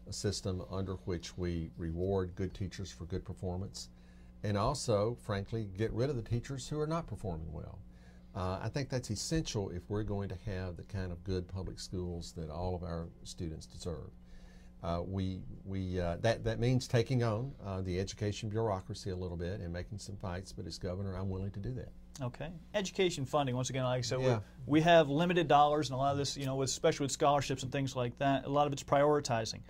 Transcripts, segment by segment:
a system under which we reward good teachers for good performance, and also, frankly, get rid of the teachers who are not performing well. I think that's essential if we're going to have the kind of good public schools that all of our students deserve. That means taking on the education bureaucracy a little bit and making some fights, but as governor, I'm willing to do that. Okay. Education funding, once again, like I said, yeah. we have limited dollars, and a lot of this, especially with scholarships and things like that, a lot of it's prioritizing.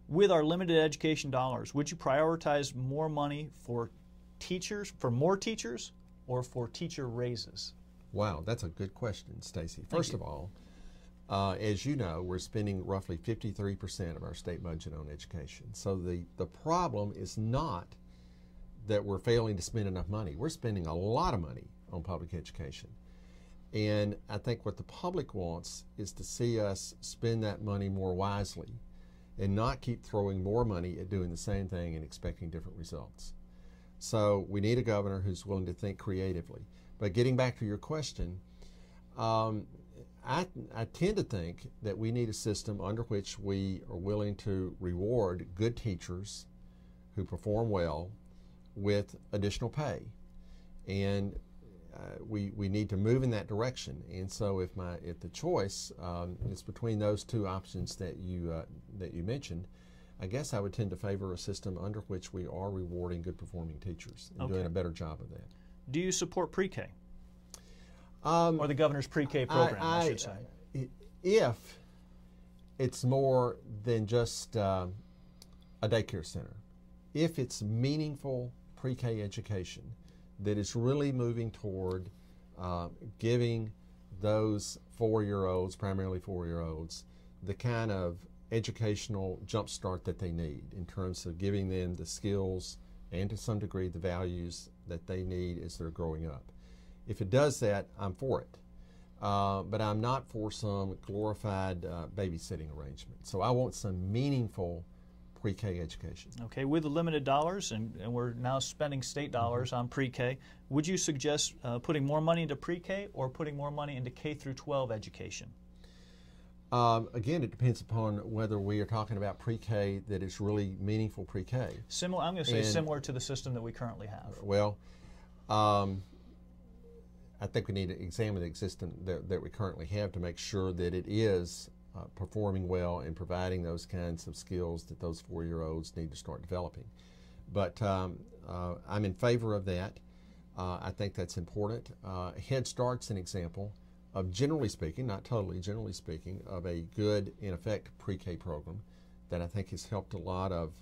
With our limited education dollars, would you prioritize more money for teachers, for more teachers, or for teacher raises? Wow, that's a good question, Stacey. First of all, as you know, we're spending roughly 53% of our state budget on education. So the problem is not that we're failing to spend enough money. We're spending a lot of money on public education. And I think what the public wants is to see us spend that money more wisely and not keep throwing more money at doing the same thing and expecting different results. So we need a governor who's willing to think creatively. But getting back to your question, I tend to think that we need a system under which we are willing to reward good teachers who perform well with additional pay. And we need to move in that direction. And so if the choice is between those two options that you mentioned, I guess I would tend to favor a system under which we are rewarding good performing teachers and doing a better job of that. Do you support pre-K? Or the governor's pre-K program, I should say. If it's more than just a daycare center, if it's meaningful pre-K education that is really moving toward giving those 4-year-olds, primarily 4-year-olds, the kind of educational jumpstart that they need in terms of giving them the skills and to some degree the values that they need as they're growing up. If it does that, I'm for it. But I'm not for some glorified babysitting arrangement. So I want some meaningful pre-K education. Okay, with the limited dollars, and we're now spending state dollars on pre-K, would you suggest putting more money into pre-K or putting more money into K through 12 education? Again, it depends upon whether we are talking about pre-K that is really meaningful pre-K. Similar, I'm going to say similar to the system that we currently have. Well, I think we need to examine the system that we currently have to make sure that it is performing well and providing those kinds of skills that those 4-year-olds need to start developing. But I'm in favor of that. I think that's important. Head Start's an example of, generally speaking, not totally, generally speaking, of a good, in effect, pre-K program that I think has helped a lot of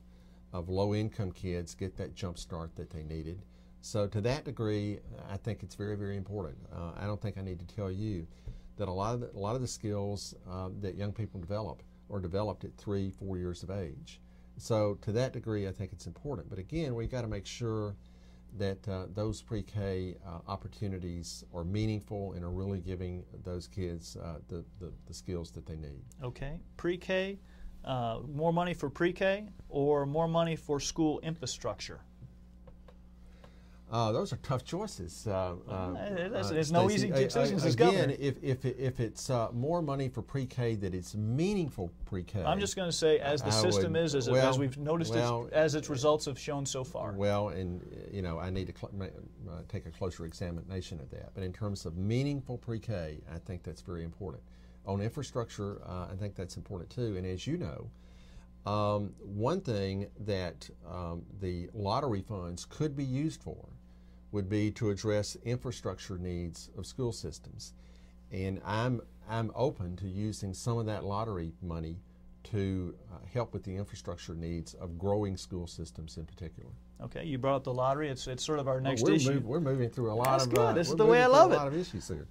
low-income kids get that jump start that they needed. So to that degree, I think it's very, very important. I don't think I need to tell you that a lot of the skills that young people develop are developed at 3-4 years of age. So to that degree, I think it's important. But again, we've got to make sure that those pre-K opportunities are meaningful and are really giving those kids the skills that they need. Okay, pre-K, more money for pre-K or more money for school infrastructure? Those are tough choices. There's no easy decisions as governor. Again, if it's more money for pre-K that is meaningful pre-K. I'm just going to say, as the system is, as we've noticed, as its results have shown so far. Well, and I need to take a closer examination of that. But in terms of meaningful pre-K, I think that's very important. On infrastructure, I think that's important too. And as you know, one thing that the lottery funds could be used for would be to address infrastructure needs of school systems. And I'm open to using some of that lottery money to help with the infrastructure needs of growing school systems in particular. Okay, you brought up the lottery. It's sort of our next issue. We're moving through a lot of good. This is the way I love it. A lot of issues here.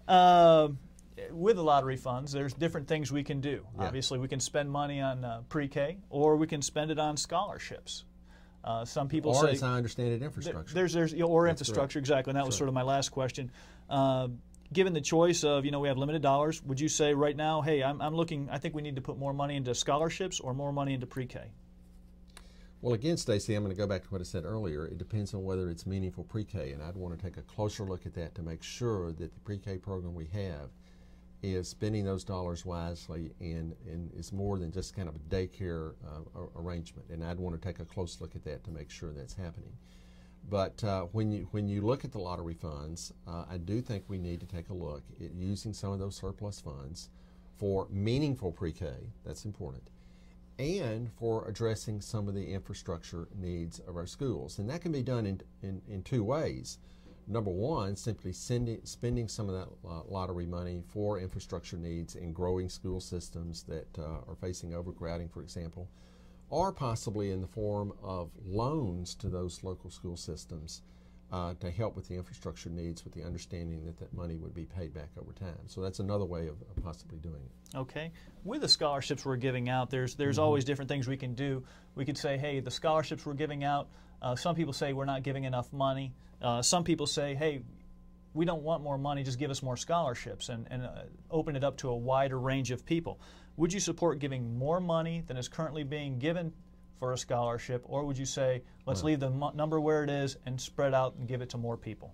With the lottery funds, there's different things we can do. Yeah. Obviously, we can spend money on pre-K, or we can spend it on scholarships. Some people say, as I understand it, infrastructure. There's infrastructure, exactly, and that was sort of my last question. Given the choice of, we have limited dollars, would you say right now, hey, I'm looking, I think we need to put more money into scholarships or more money into pre-K? Well, again, Stacey, I'm going to go back to what I said earlier. It depends on whether it's meaningful pre-K, and I'd want to take a closer look at that to make sure that the pre-K program we have is spending those dollars wisely and is more than just kind of a daycare arrangement. And I'd want to take a close look at that to make sure that's happening. But when you look at the lottery funds, I do think we need to take a look at using some of those surplus funds for meaningful pre-K, that's important, and for addressing some of the infrastructure needs of our schools. And that can be done in two ways. Number one, simply spending some of that lottery money for infrastructure needs in growing school systems that are facing overcrowding, for example, or possibly in the form of loans to those local school systems to help with the infrastructure needs, with the understanding that that money would be paid back over time. So that's another way of possibly doing it. Okay. With the scholarships we're giving out, there's always different things we can do. We could say, hey, the scholarships we're giving out, some people say we're not giving enough money. Some people say, hey, we don't want more money, just give us more scholarships and open it up to a wider range of people. Would you support giving more money than is currently being given for a scholarship, or would you say, let's leave the number where it is and spread out and give it to more people?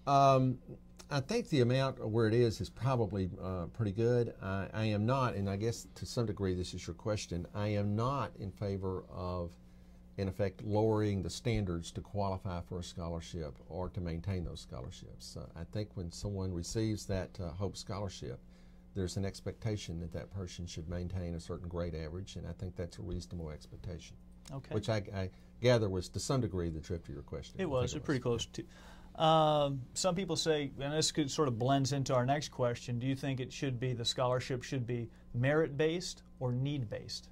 I think the amount where it is probably pretty good. I am not, and I guess to some degree this is your question, I am not in favor of, in effect, lowering the standards to qualify for a scholarship or to maintain those scholarships. I think when someone receives that Hope Scholarship, there's an expectation that that person should maintain a certain grade average, and I think that's a reasonable expectation. Okay. Which I gather was to some degree the drift of your question. It was pretty close to. Some people say, and this could sort of blends into our next question, do you think it should be, the scholarship should be merit-based or need-based?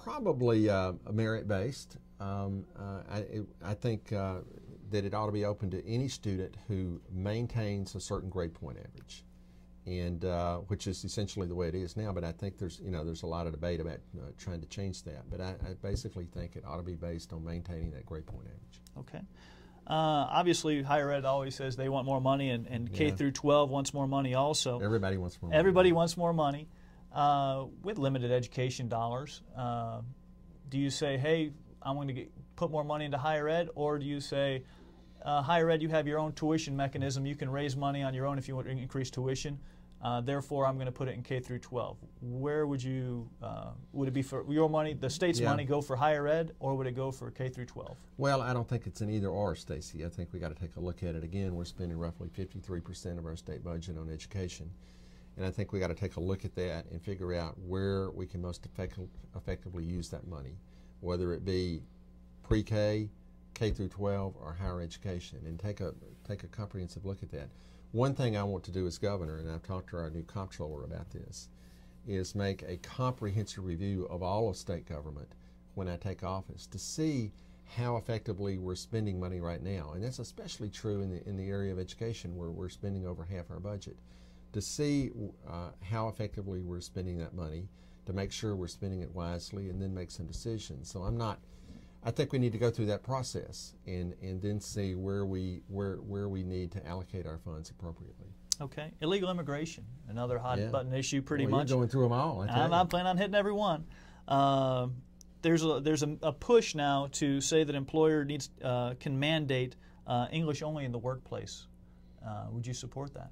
Probably merit-based. I think that it ought to be open to any student who maintains a certain grade point average, and which is essentially the way it is now. But I think there's a lot of debate about trying to change that. But I basically think it ought to be based on maintaining that grade point average. Okay. Obviously, higher ed always says they want more money, and K through 12 wants more money also. Everybody wants more money. Everybody wants more money. With limited education dollars, do you say, hey, I'm going to put more money into higher ed, or do you say, higher ed, you have your own tuition mechanism, you can raise money on your own if you want to increase tuition, therefore I'm going to put it in K through 12. Where would you, would it be for your money, the state's money, go for higher ed, or would it go for K through 12? Well, I don't think it's an either or, Stacey. I think we got to take a look at it again. We're spending roughly 53% of our state budget on education. And I think we got to take a look at that and figure out where we can most effectively use that money, whether it be pre-K, K through 12, or higher education, and take a comprehensive look at that. One thing I want to do as governor, and I've talked to our new comptroller about this, is make a comprehensive review of all of state government when I take office to see how effectively we're spending money right now. And that's especially true in the area of education, where we're spending over half our budget. To see how effectively we're spending that money, to make sure we're spending it wisely, and then make some decisions. So I think we need to go through that process and then see where we need to allocate our funds appropriately. Okay. Illegal immigration, another hot button issue pretty much. You're going through them all. I'm planning on hitting every one. There's a push now to say that employer can mandate English only in the workplace. Would you support that?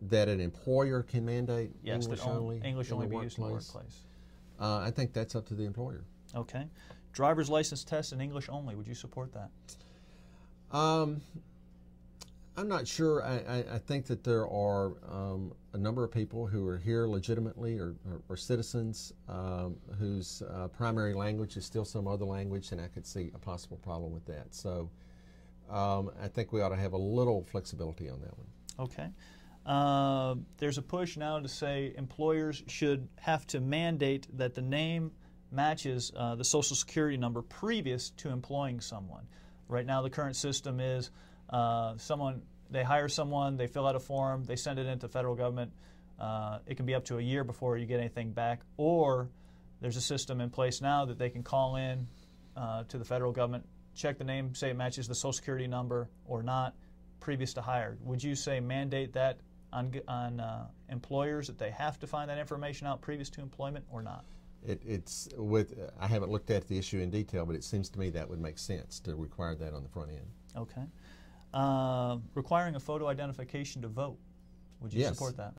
That an employer can mandate English only be used in the workplace? I think that's up to the employer. Okay. Driver's license test in English only. Would you support that? I'm not sure. I think that there are a number of people who are here legitimately or citizens whose primary language is still some other language, and I could see a possible problem with that. So I think we ought to have a little flexibility on that one. Okay. There's a push now to say employers should have to mandate that the name matches the Social Security number previous to employing someone. Right now the current system is they hire someone, they fill out a form, they send it into federal government. It can be up to a year before you get anything back, or there's a system in place now that they can call in to the federal government, check the name, say it matches the Social Security number or not, previous to hire. Would you say mandate that on employers, that they have to find that information out previous to employment, or not? I haven't looked at the issue in detail, but it seems to me that would make sense to require that on the front end. Okay. Requiring a photo identification to vote. Would you Yes. support that?